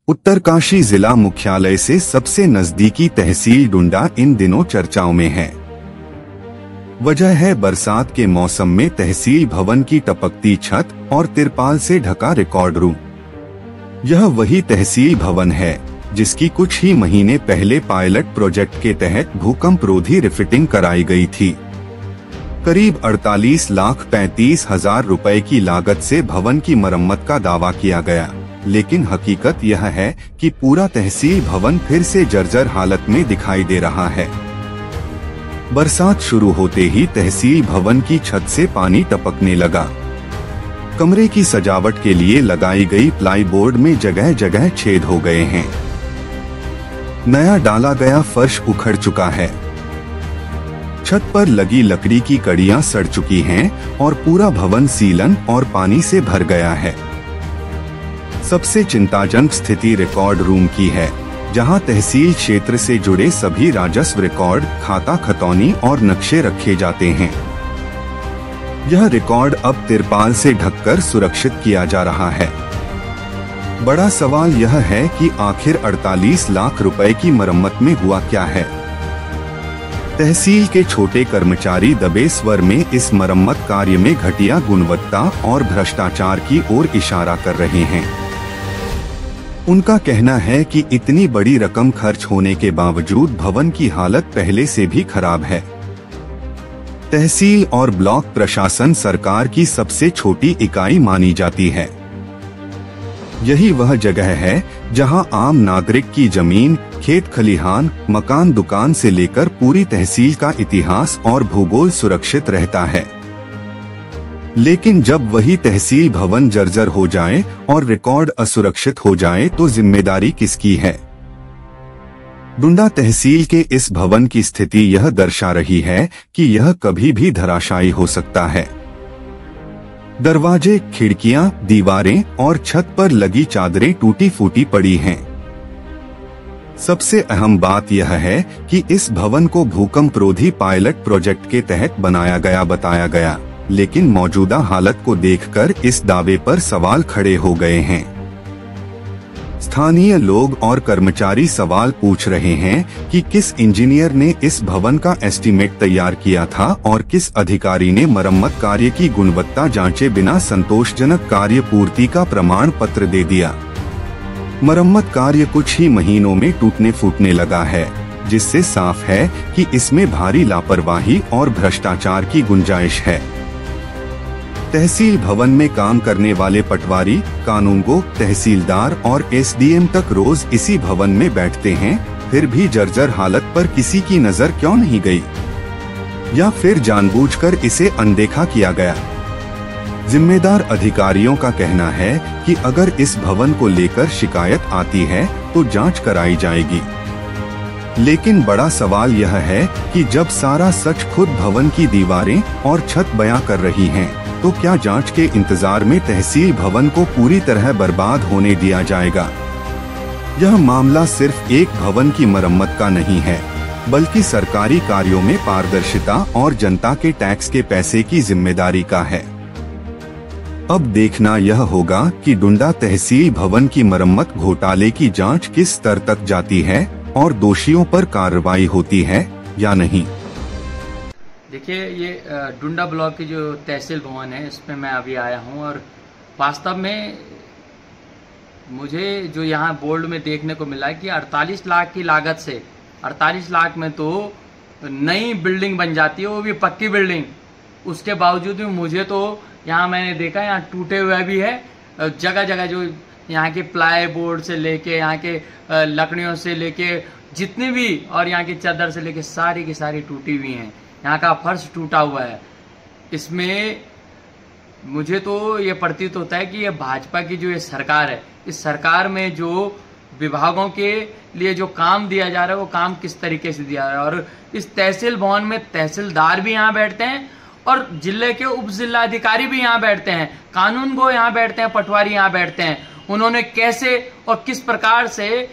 उत्तरकाशी जिला मुख्यालय से सबसे नजदीकी तहसील डुंडा इन दिनों चर्चाओं में है। वजह है बरसात के मौसम में तहसील भवन की टपकती छत और तिरपाल से ढका रिकॉर्ड रूम। यह वही तहसील भवन है जिसकी कुछ ही महीने पहले पायलट प्रोजेक्ट के तहत भूकंप रोधी रिफिटिंग कराई गई थी। करीब 48,35,000 रुपए की लागत से भवन की मरम्मत का दावा किया गया, लेकिन हकीकत यह है कि पूरा तहसील भवन फिर से जर्जर हालत में दिखाई दे रहा है। बरसात शुरू होते ही तहसील भवन की छत से पानी टपकने लगा। कमरे की सजावट के लिए लगाई गई प्लाईबोर्ड में जगह जगह छेद हो गए हैं। नया डाला गया फर्श उखड़ चुका है। छत पर लगी लकड़ी की कड़ियां सड़ चुकी हैं और पूरा भवन सीलन और पानी से भर गया है। सबसे चिंताजनक स्थिति रिकॉर्ड रूम की है, जहां तहसील क्षेत्र से जुड़े सभी राजस्व रिकॉर्ड, खाता खतौनी और नक्शे रखे जाते हैं। यह रिकॉर्ड अब तिरपाल से ढककर सुरक्षित किया जा रहा है। बड़ा सवाल यह है कि आखिर 48 लाख रुपए की मरम्मत में हुआ क्या है। तहसील के छोटे कर्मचारी दबे स्वर में इस मरम्मत कार्य में घटिया गुणवत्ता और भ्रष्टाचार की ओर इशारा कर रहे हैं। उनका कहना है कि इतनी बड़ी रकम खर्च होने के बावजूद भवन की हालत पहले से भी खराब है। तहसील और ब्लॉक प्रशासन सरकार की सबसे छोटी इकाई मानी जाती है। यही वह जगह है जहां आम नागरिक की जमीन, खेत खलिहान, मकान, दुकान से लेकर पूरी तहसील का इतिहास और भूगोल सुरक्षित रहता है। लेकिन जब वही तहसील भवन जर्जर हो जाए और रिकॉर्ड असुरक्षित हो जाए तो जिम्मेदारी किसकी है? डुंडा तहसील के इस भवन की स्थिति यह दर्शा रही है कि यह कभी भी धराशायी हो सकता है। दरवाजे, खिड़कियां, दीवारें और छत पर लगी चादरें टूटी फूटी पड़ी हैं। सबसे अहम बात यह है कि इस भवन को भूकंप रोधी पायलट प्रोजेक्ट के तहत बनाया गया बताया गया, लेकिन मौजूदा हालत को देखकर इस दावे पर सवाल खड़े हो गए हैं। स्थानीय लोग और कर्मचारी सवाल पूछ रहे हैं कि किस इंजीनियर ने इस भवन का एस्टीमेट तैयार किया था और किस अधिकारी ने मरम्मत कार्य की गुणवत्ता जांचे बिना संतोषजनक कार्य पूर्ति का प्रमाण पत्र दे दिया। मरम्मत कार्य कुछ ही महीनों में टूटने फूटने लगा है, जिससे साफ है कि इसमें भारी लापरवाही और भ्रष्टाचार की गुंजाइश है। तहसील भवन में काम करने वाले पटवारी, कानूनगो, तहसीलदार और एसडीएम तक रोज इसी भवन में बैठते हैं, फिर भी जर्जर हालत पर किसी की नजर क्यों नहीं गई? या फिर जानबूझकर इसे अनदेखा किया गया? जिम्मेदार अधिकारियों का कहना है कि अगर इस भवन को लेकर शिकायत आती है तो जांच कराई जाएगी। लेकिन बड़ा सवाल यह है कि जब सारा सच खुद भवन की दीवारें और छत बयां कर रही हैं, तो क्या जांच के इंतजार में तहसील भवन को पूरी तरह बर्बाद होने दिया जाएगा? यह मामला सिर्फ एक भवन की मरम्मत का नहीं है, बल्कि सरकारी कार्यों में पारदर्शिता और जनता के टैक्स के पैसे की जिम्मेदारी का है। अब देखना यह होगा कि डुंडा तहसील भवन की मरम्मत घोटाले की जांच किस स्तर तक जाती है और दोषियों पर कार्रवाई होती है या नहीं। देखिए, ये डुंडा ब्लॉक की जो तहसील भवन है, इसमें मैं अभी आया हूँ और वास्तव में मुझे जो यहाँ बोर्ड में देखने को मिला कि 48 लाख की लागत से 48 लाख में तो नई बिल्डिंग बन जाती है, वो भी पक्की बिल्डिंग। उसके बावजूद भी मुझे तो यहाँ मैंने देखा यहाँ टूटे हुए भी है, जगह जगह जो यहाँ के प्लाई बोर्ड से लेके, यहाँ के लकड़ियों से लेके जितनी भी, और यहाँ की चादर से लेके सारी की सारी टूटी हुई हैं। यहाँ का फर्श टूटा हुआ है। इसमें मुझे तो ये प्रतीत होता है कि ये भाजपा की जो ये सरकार है, इस सरकार में जो विभागों के लिए जो काम दिया जा रहा है वो काम किस तरीके से दिया जा रहा है। और इस तहसील भवन में तहसीलदार भी यहाँ बैठते हैं और जिले के उप जिलाधिकारी भी यहाँ बैठते हैं, कानून गो यहाँ बैठते हैं, पटवारी यहाँ बैठते हैं। उन्होंने कैसे और किस प्रकार से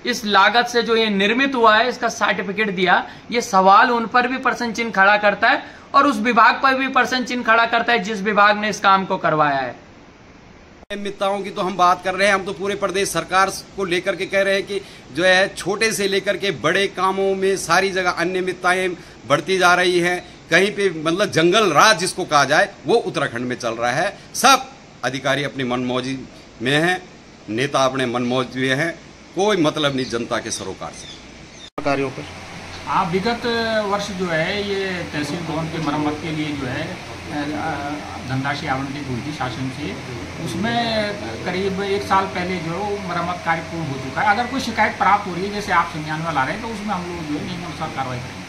इस लागत से जो ये निर्मित हुआ है इसका सर्टिफिकेट दिया, ये सवाल उन पर भी प्रश्न चिन्ह खड़ा करता है और उस विभाग पर भी प्रश्न चिन्ह खड़ा करता है जिस विभाग ने इस काम को करवाया है। अनियमितताओं की तो हम बात कर रहे हैं, हम तो पूरे प्रदेश सरकार को लेकर के कह रहे हैं कि जो है छोटे से लेकर के बड़े कामों में सारी जगह अनियमितताएं बढ़ती जा रही हैं। कहीं पे मतलब जंगल राज जिसको कहा जाए वो उत्तराखंड में चल रहा है। सब अधिकारी अपनी मनमौजी में हैं, नेता अपने मनमौजी में हैं, कोई मतलब नहीं जनता के सरोकार से कार्यों पर। हाँ, विगत वर्ष जो है ये तहसील भवन की मरम्मत के लिए जो है धनराशि आवंटित हुई थी शासन से, उसमें करीब 1 साल पहले जो मरम्मत कार्य पूर्ण हो चुका है। अगर कोई शिकायत प्राप्त हो रही है जैसे आप संज्ञान में ला रहे हैं तो उसमें हम लोग जो है नियमानुसार कार्रवाई करेंगे।